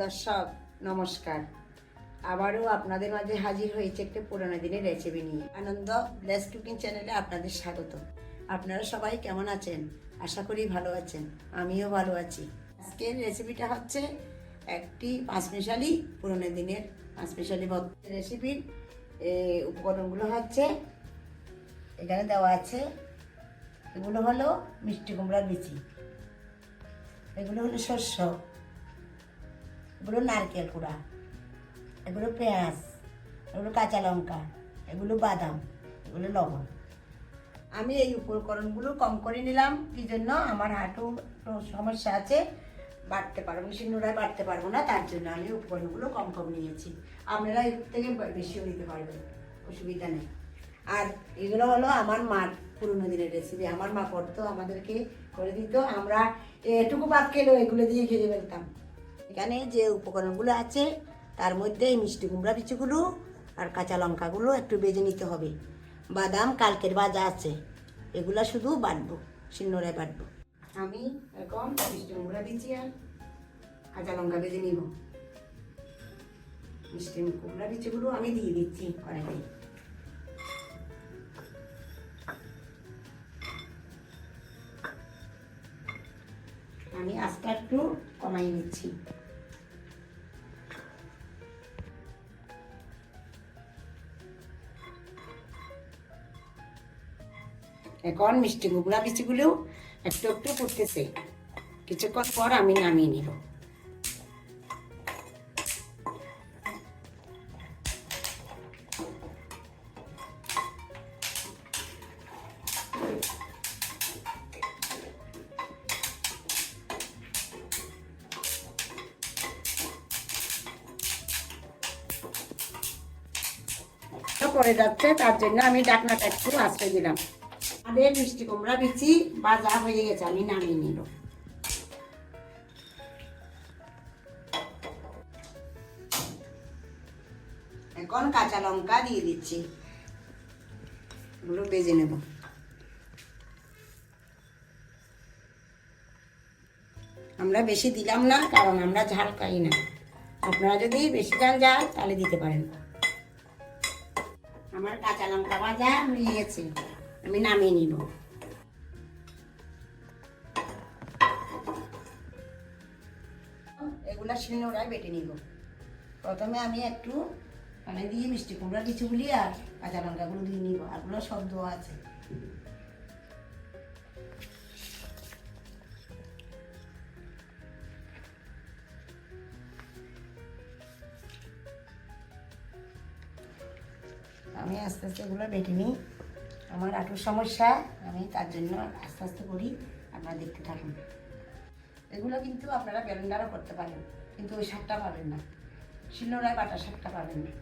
দর্শক নমস্কার। আবারও আপনাদের মাঝে হাজির হয়েছে একটা পুরোনো দিনের রেসিপি নিয়ে। আনন্দ ব্লেস কুকিং চ্যানেলে আপনাদের স্বাগত। আপনারা সবাই কেমন আছেন? আশা করি ভালো আছেন, আমিও ভালো আছি। আজকের রেসিপিটা হচ্ছে একটি পাঁচমিশালি পুরোনো দিনের পাঁচমিশালি রেসিপির উপকরণগুলো হচ্ছে এখানে দেওয়া আছে। এগুলো হলো মিষ্টি কুমড়ার বিচি, এগুলো হলো শস্য, এগুলো নারকেল কুড়া, এগুলো পেঁয়াজ, এগুলো কাঁচা লঙ্কা, এগুলো বাদাম, এগুলো লবণ। আমি এই উপকরণগুলো কম করে নিলাম, কি জন্য আমার হাঁটু সমস্যা আছে, বাড়তে পারবো শিলনোড়ায় বাড়তে পারবো না, তার জন্য আমি উপকরণগুলো কম কম নিয়েছি। আপনারা এর থেকে বেশিও নিতে পারবেন, অসুবিধা নেই। আর এগুলো হলো আমার মার পুরোনো দিনের রেসিপি। আমার মা করতো, আমাদেরকে করে দিত, আমরা এটুকু ভাত খেলেও এগুলো দিয়ে খেয়ে ফেলতাম। এখানে যে উপকরণগুলো আছে তার মধ্যে এই মিষ্টি কুমড়া বিচিগুলো আর কাঁচা লঙ্কাগুলো একটু বেজে নিতে হবে। বাদাম কালকের ভাজা আছে, এগুলা শুধু বাটবো, শিলনোড়ায় বাটবো। আমি এখন মিষ্টি কুমড়া বিচি আর কাঁচা লঙ্কা বেজে নিব। মিষ্টি কুমড়া বিচিগুলো আমি দিয়ে দিচ্ছি কড়াইতে। আমি আস্তে একটু কমাই নিচ্ছি। এখন মিষ্টি কুমড়া বিচিগুলো একটু একটু ফুটতেছে, কিছুক্ষণ পর আমি নামিয়ে নিব। পরে যাচ্ছে, তার জন্য আমি ডাকনাটা একটু আঁচড়ে দিলাম। আমাদের মিষ্টি কুমড়া বিচি ভাজা হয়ে গেছে, আমি নামিয়ে নিল। এখন কাঁচা লঙ্কা দিয়ে দিচ্ছি, এগুলো বেজে নেব। আমরা বেশি দিলাম না, কারণ আমরা ঝাল খাই না। আপনারা যদি বেশি ঝাল যান তাহলে দিতে পারেন। আমার কাঁচা লঙ্কা ভাজা হয়ে গেছে, আমি নামিয়ে নিব। এগুলা শিলনোড়ায় বেটে নিব। প্রথমে আমি একটু পানি দিয়ে মিষ্টি কুমড়া বিচিগুলি আর কাঁচা লঙ্কাগুলো দিয়ে নিব, আরগুলো সব দেওয়া আছে। আমি আস্তে আস্তে এগুলো বেটে নিই। আমার হাঁটুর সমস্যা, আমি তার জন্য আস্তে আস্তে করি, আপনারা দেখতে থাকুন। এগুলো কিন্তু আপনারা ব্লেন্ডারও করতে পারেন, কিন্তু ওই স্বাদটা পাবেন না, শিলনোড়ায় বাটার স্বাদটা পাবেন না।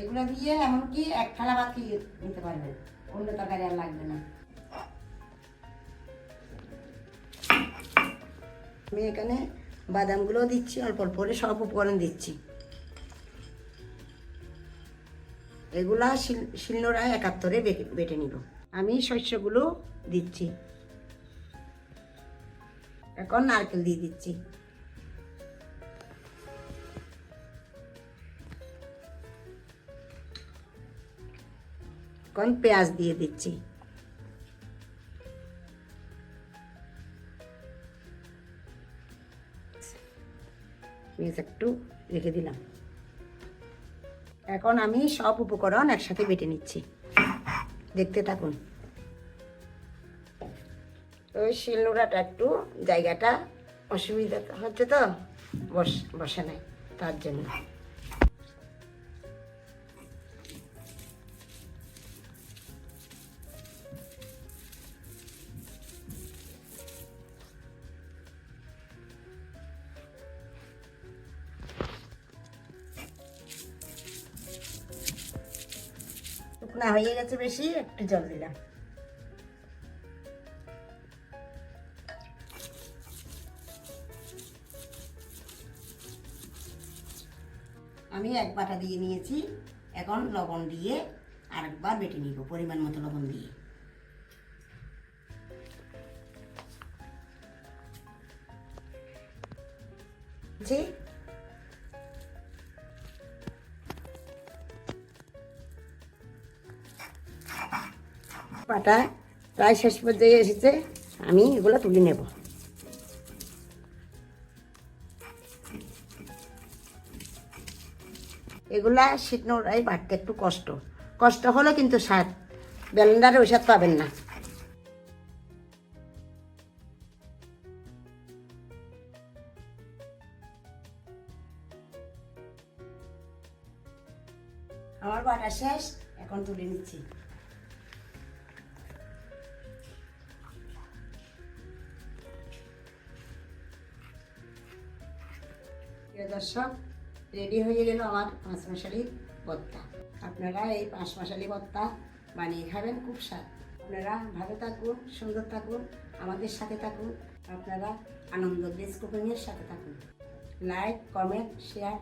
এগুলো দিয়ে এমনকি এক থালা ভাত খেয়ে নিতে পারবেন, অন্য তরকারি আর লাগবে না। আমি এখানে বাদামগুলো দিচ্ছি, অল্প অল্প করে সব উপকরণ দিচ্ছি। এগুলা শিলনোড়ায় একাত্তরে বেটে নিব। আমি শস্যগুলো দিচ্ছি। এখন নারকেল দিয়ে দিচ্ছি। এখন পেঁয়াজ দিয়ে দিচ্ছি। পেঁয়াজ একটু রেখে দিলাম। এখন আমি সব উপকরণ একসাথে বেটে নিচ্ছি, দেখতে থাকুন। ওই শিলনোড়াটা একটু জায়গাটা অসুবিধা হচ্ছে তো, বসে নাই, তার জন্য। শুকনা হয়ে গেছে বেশি, একটু জল দিলাম। আমি এক বাটা দিয়ে নিয়েছি, এখন লবণ দিয়ে আরেকবার বেটে নিব, পরিমাণ মতো লবণ দিয়ে। পাটা প্রায় শেষ পর্যায়ে এসেছে, আমি এগুলো তুলে নেব। এগুলা শিটনোড়াই বাটতে একটু কষ্ট কষ্ট হলে কিন্তু স্বাদ, ব্লেন্ডারে ওই স্বাদ পাবেন না। আমার বাটা শেষ, এখন তুলে নিচ্ছি। প্রিয় দর্শক, রেডি হয়ে গেল আমার 5 মশালি ভর্তা। আপনারা এই 5 মশালি ভর্তা বানিয়ে খাবেন, খুব স্বাদ। আপনারা ভালো থাকুন, সুন্দর থাকুন, আমাদের সাথে থাকুন। আপনারা আনন্দ ব্লেস কুকিংয়ের সাথে থাকুন। লাইক, কমেন্ট, শেয়ার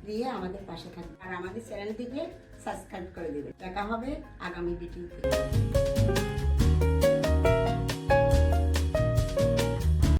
দিয়ে আমাদের পাশে থাকুন, আর আমাদের চ্যানেলটিকে সাবস্ক্রাইব করে দেবেন। দেখা হবে আগামী ভিডিওতে।